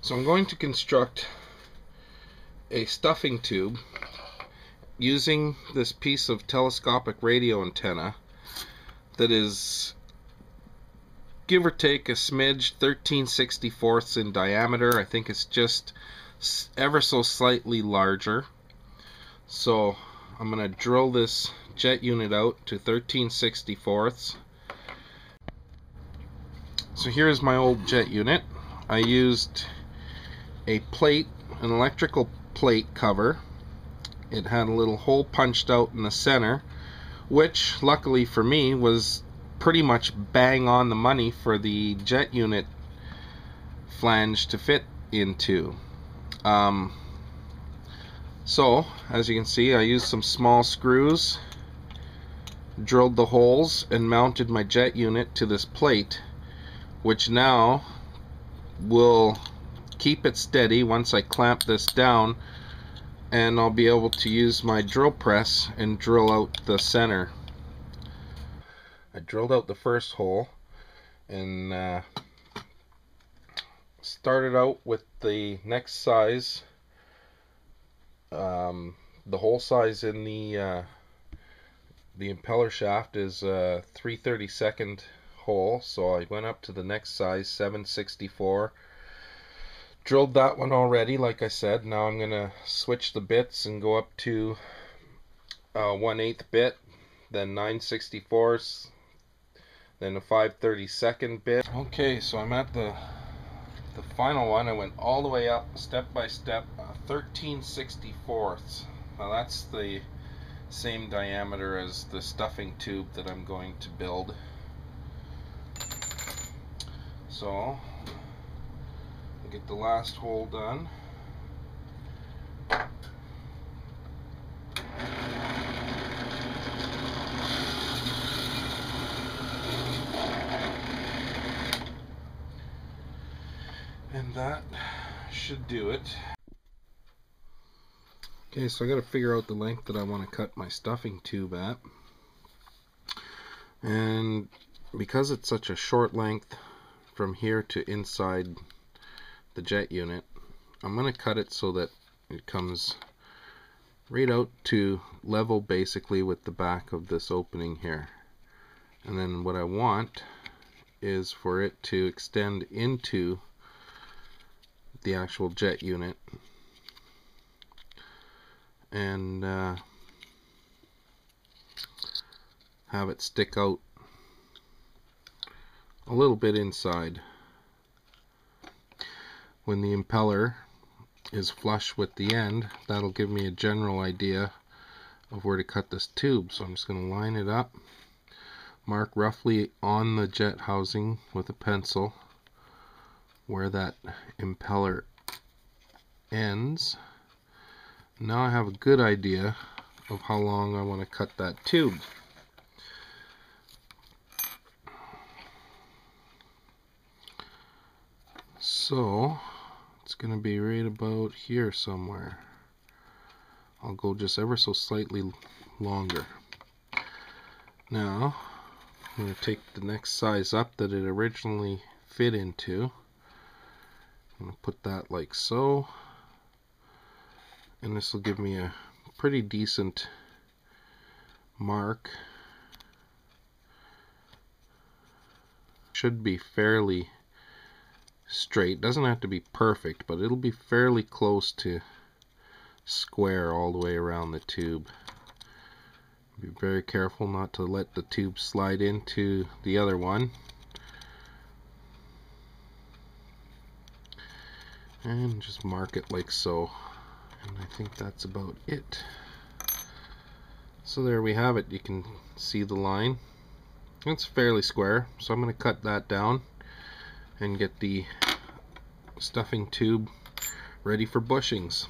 So I'm going to construct a stuffing tube using this piece of telescopic radio antenna that is, give or take a smidge, 13/64 in diameter. I think it's just ever so slightly larger. So I'm going to drill this jet unit out to 13/64. So here's my old jet unit. I used a plate, an electrical plate cover. It had a little hole punched out in the center, which luckily for me was pretty much bang on the money for the jet unit flange to fit into. So as you can see, I used some small screws, drilled the holes, and mounted my jet unit to this plate, which now will keep it steady once I clamp this down, and I'll be able to use my drill press and drill out the center. I drilled out the first hole and started out with the next size. The hole size in the impeller shaft is a 3/32 hole, so I went up to the next size, 7/64. Drilled that one already, like I said. Now I'm going to switch the bits and go up to 1/8 bit, then 9/64, then a 5/32 bit. Okay, so I'm at the final one. I went all the way up, step by step, 13/64. Now that's the same diameter as the stuffing tube that I'm going to build. So get the last hole done. And that should do it. Okay, so I got to figure out the length that I want to cut my stuffing tube at. And because it's such a short length from here to inside the jet unit, I'm going to cut it so that it comes right out to level basically with the back of this opening here. And then what I want is for it to extend into the actual jet unit and have it stick out a little bit inside. When the impeller is flush with the end, that'll give me a general idea of where to cut this tube. So I'm just going to line it up, mark roughly on the jet housing with a pencil where that impeller ends. Now I have a good idea of how long I want to cut that tube. So it's going to be right about here somewhere. I'll go just ever so slightly longer. Now I'm going to take the next size up that it originally fit into. I'm going to put that like so, and this will give me a pretty decent mark. Should be fairly straight. Doesn't have to be perfect, but it'll be fairly close to square all the way around the tube. Be very careful not to let the tube slide into the other one. And just mark it like so. And I think that's about it. So there we have it. You can see the line. It's fairly square, so I'm going to cut that down and get the stuffing tube ready for bushings.